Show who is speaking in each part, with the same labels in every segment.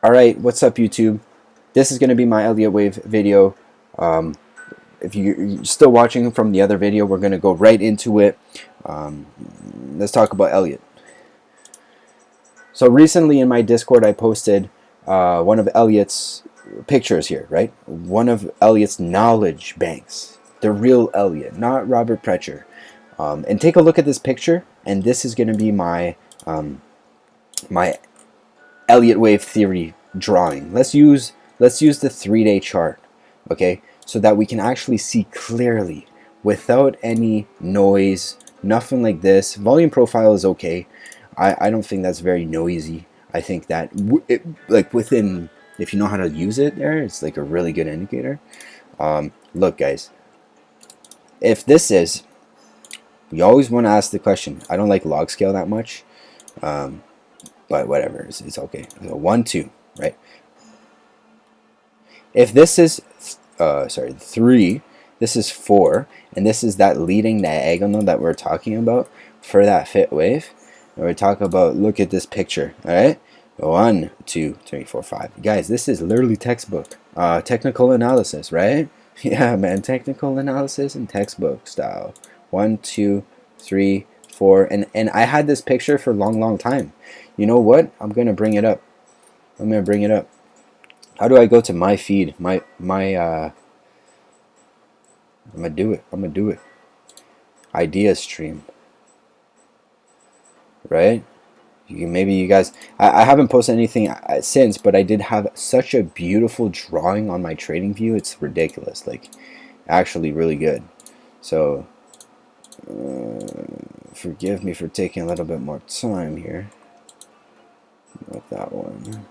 Speaker 1: Alright, what's up YouTube? This is going to be my Elliott wave video. If you're still watching from the other video, we're going to go right into it. Let's talk about Elliott. So recently in my Discord I posted one of Elliott's pictures here, right? One of Elliott's knowledge banks. The real Elliott, not Robert Precher. And take a look at this picture, and this is going to be my my Elliott wave theory drawing. Let's use the 3-day chart, okay, so that we can actually see clearly without any noise, nothing like this. Volume profile is okay. I don't think that's very noisy. I think that like within, if you know how to use it there, it's like a really good indicator. Look guys, if this is, you always want to ask the question. I don't like log scale that much, but whatever, it's okay. So 1, 2, right? If this is 3, this is 4, and this is that leading diagonal that we're talking about for that fit wave. And we talk about, look at this picture, all right? 1, 2, 3, 4, 5. Guys, this is literally textbook, technical analysis, right? Yeah, man, technical analysis and textbook style. 1, 2, 3, 4, and I had this picture for a long time. You know what? I'm gonna bring it up. I'm gonna bring it up. How do I go to my feed? I'm gonna do it. I'm gonna do it. Idea stream. Right? Maybe you guys. I haven't posted anything since, but I did have such a beautiful drawing on my trading view. It's ridiculous. Like, actually, really good. So, forgive me for taking a little bit more time here. Like that one.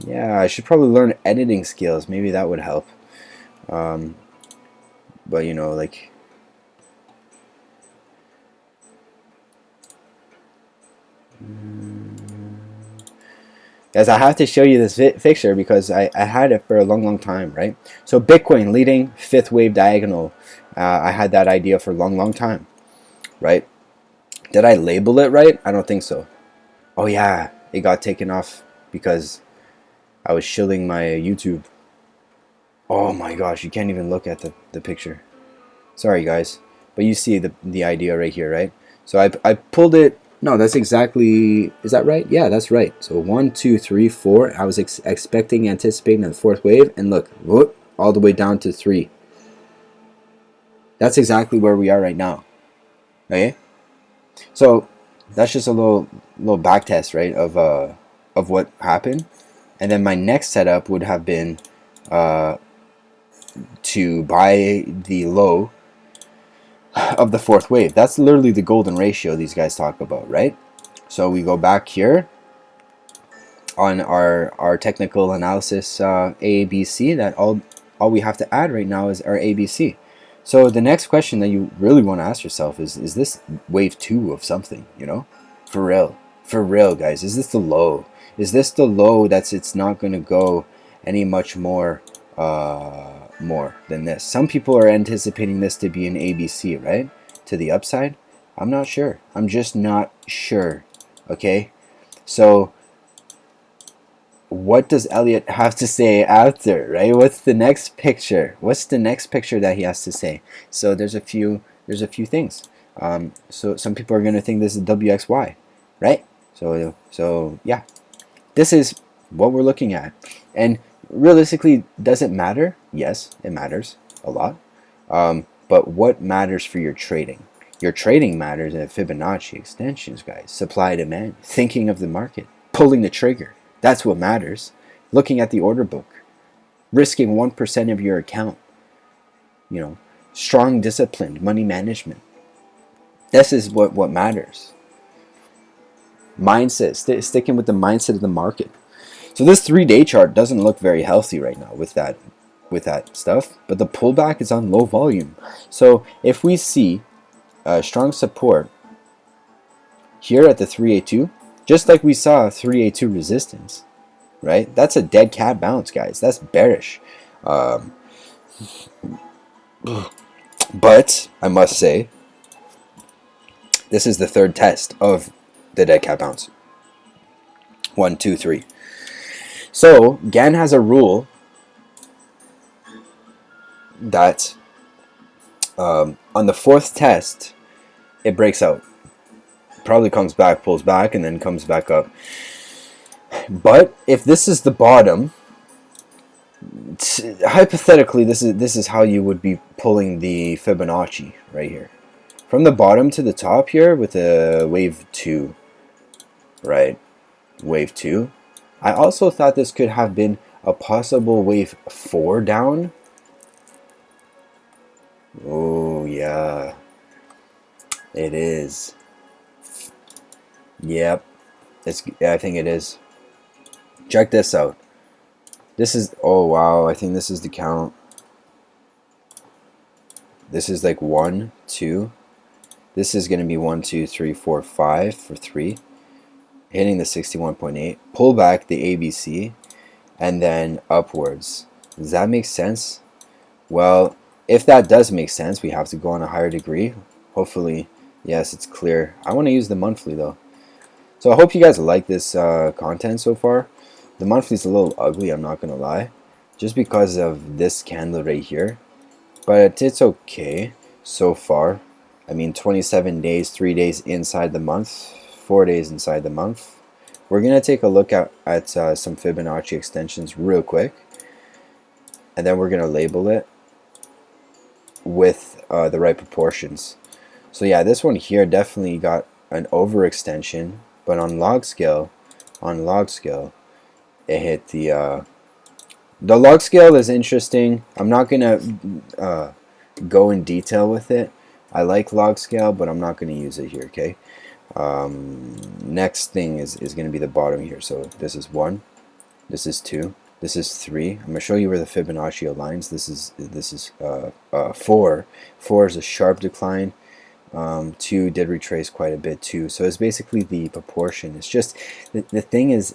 Speaker 1: Yeah, I should probably learn editing skills. Maybe that would help. But you know, like, guys, I have to show you this picture because I had it for a long time, right? So Bitcoin leading 5th wave diagonal. I had that idea for a long time, right? Did I label it right? I don't think so. Oh yeah, it got taken off because I was shilling my YouTube. Oh my gosh, you can't even look at the picture. Sorry guys, but you see the idea right here, right? So I pulled it. No, that's exactly, is that right? Yeah, that's right. So 1, 2, 3, 4. I was anticipating the 4th wave, and look, whoop, all the way down to 3. That's exactly where we are right now. Okay? So that's just a little back test, right, of what happened. And then my next setup would have been to buy the low of the 4th wave. That's literally the golden ratio these guys talk about, right? So we go back here on our technical analysis ABC. That all we have to add right now is our ABC. So the next question that you really want to ask yourself is this wave 2 of something, you know? For real guys, is this the low? Is this the low that's it's not going to go any much more than this? Some people are anticipating this to be an ABC, right? To the upside? I'm not sure. I'm just not sure. Okay? So what does Elliott have to say after, right? What's the next picture? What's the next picture that he has to say? So there's a few things. So some people are going to think this is WXY, right? So yeah, this is what we're looking at. And realistically, does it matter? Yes, it matters a lot. But what matters for your trading? Your trading matters at Fibonacci Extensions, guys. Supply, demand, thinking of the market, pulling the trigger. That's what matters. Looking at the order book, risking 1% of your account. You know, strong, disciplined money management. This is what matters. Mindset, sticking with the mindset of the market. So this 3-day chart doesn't look very healthy right now with that stuff, but the pullback is on low volume. So if we see strong support here at the 382, just like we saw 382 resistance, right? That's a dead cat bounce, guys. That's bearish. But I must say, this is the 3rd test of the dead cat bounce. 1, 2, 3. So Gann has a rule that on the fourth test, it breaks out. Probably comes back, pulls back, and then comes back up. But if this is the bottom, hypothetically, this is how you would be pulling the Fibonacci right here. From the bottom to the top here with a wave 2, right? Wave 2. I also thought this could have been a possible wave 4 down. Oh, yeah. It is. Yep. I think it is. Check this out. This is, oh wow, I think this is the count. This is like 1, 2. This is going to be 1, 2, 3, 4, 5 for 3. Hitting the 61.8. Pull back the ABC and then upwards. Does that make sense? Well, if that does make sense, we have to go on a higher degree. Hopefully, yes, it's clear. I want to use the monthly though. So I hope you guys like this content so far. The monthly's a little ugly, I'm not going to lie. Just because of this candle right here. But it's okay so far. I mean, 27 days, 3 days inside the month, 4 days inside the month. We're going to take a look at some Fibonacci extensions real quick. And then we're going to label it with the right proportions. So yeah, this one here definitely got an overextension. But on log scale, it hit the log scale is interesting. I'm not gonna go in detail with it. I like log scale, but I'm not gonna use it here. Okay. Next thing is gonna be the bottom here. So this is 1, this is 2, this is 3. I'm gonna show you where the Fibonacci aligns. This is 4. 4 is a sharp decline. 2 did retrace quite a bit too. So it's basically the proportion. It's just the thing is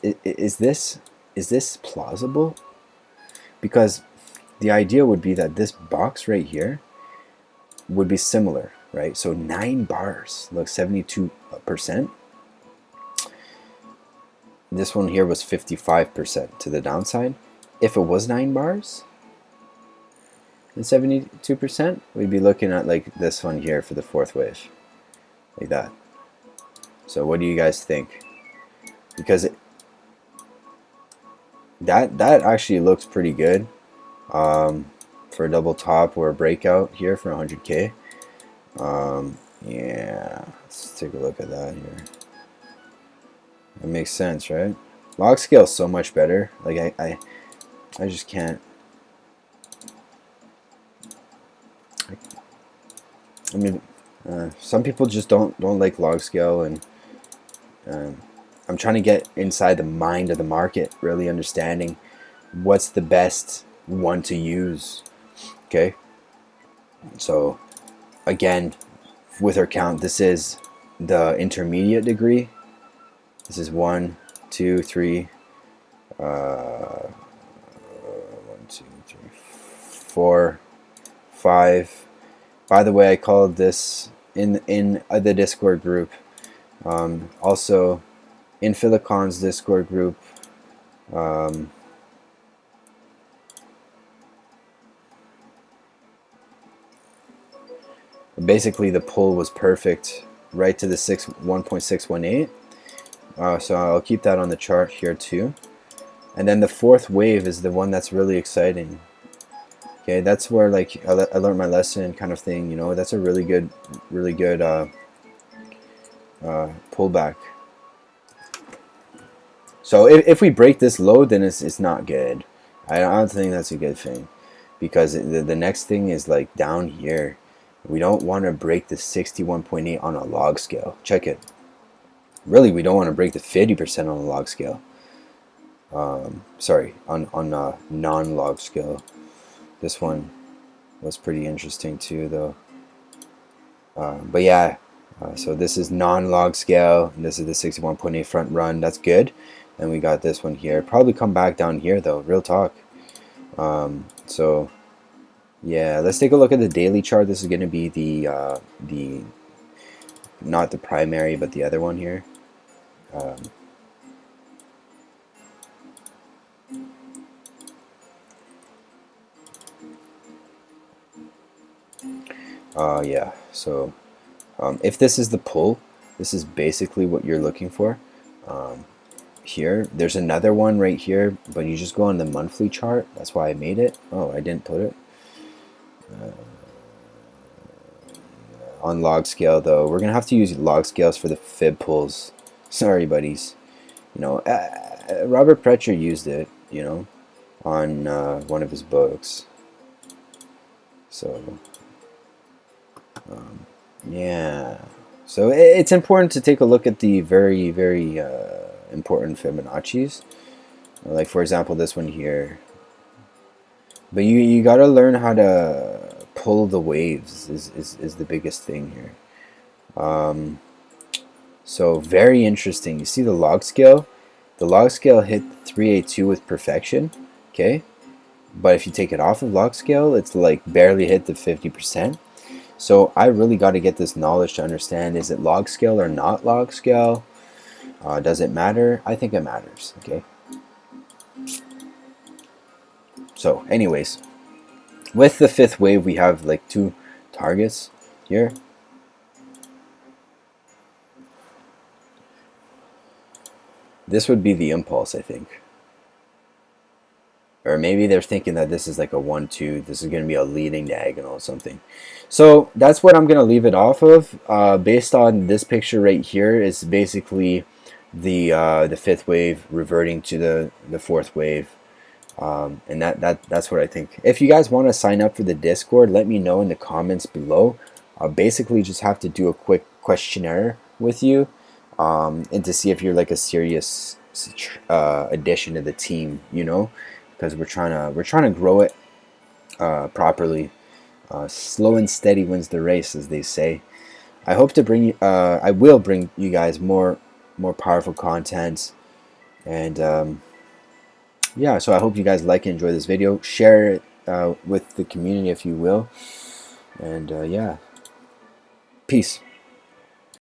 Speaker 1: this plausible? Because the idea would be that this box right here would be similar, right? So 9 bars, look, 72%. This one here was 55% to the downside. If it was 9 bars and 72%, we'd be looking at like this one here for the fourth wave, like that. So what do you guys think? Because that actually looks pretty good for a double top or a breakout here for 100K. Yeah, let's take a look at that here. That makes sense, right? Log scale is so much better. Like I just can't. I mean, some people just don't like log scale, and I'm trying to get inside the mind of the market, really understanding what's the best one to use. Okay, so again, with our count, this is the intermediate degree. This is 1, 2, 3, 1, 2, 3, 4, 5. By the way, I called this in the Discord group. Also, in Philicon's Discord group. Basically, the pull was perfect, right to the 1.618. So I'll keep that on the chart here too. And then the fourth wave is the one that's really exciting. Okay, that's where like I learned my lesson kind of thing, you know. That's a really good pullback. So if we break this low, then it's not good. I don't think that's a good thing, because the next thing is like down here. We don't want to break the 61.8 on a log scale. Check it. Really, we don't want to break the 50% on a log scale. Sorry, on a non-log scale. This one was pretty interesting too, though. But yeah, so this is non-log scale, and this is the 61.8 front run. That's good. And we got this one here. Probably come back down here though. Real talk. So yeah, let's take a look at the daily chart. This is going to be the not the primary, but the other one here. Yeah, so if this is the pull, this is basically what you're looking for. Here, there's another one right here, but you just go on the monthly chart. That's why I made it. Oh, I didn't put it on log scale though. We're gonna have to use log scales for the fib pulls. Sorry, buddies. You know, Robert Precher used it, you know, on one of his books. So, yeah. So it's important to take a look at the very, very important Fibonacci's. Like for example, this one here. But you gotta learn how to pull the waves is the biggest thing here. So very interesting. You see the log scale? The log scale hit 382 with perfection. Okay. But if you take it off of log scale, it's like barely hit the 50%. So I really got to get this knowledge to understand, is it log scale or not log scale? Does it matter? I think it matters. Okay. So anyways, with the fifth wave, we have like two targets here. This would be the impulse, I think. Or maybe they're thinking that this is like a 1-2. This is going to be a leading diagonal or something. So that's what I'm going to leave it off of. Based on this picture right here, is basically the fifth wave reverting to the fourth wave. And that's what I think. If you guys want to sign up for the Discord, let me know in the comments below. I'll basically just have to do a quick questionnaire with you, and to see if you're like a serious addition to the team, you know, because we're trying to grow it properly. Slow and steady wins the race, as they say. I hope to bring you. I will bring you guys more powerful content, and yeah. So I hope you guys like and enjoy this video. Share it with the community if you will, and yeah. Peace.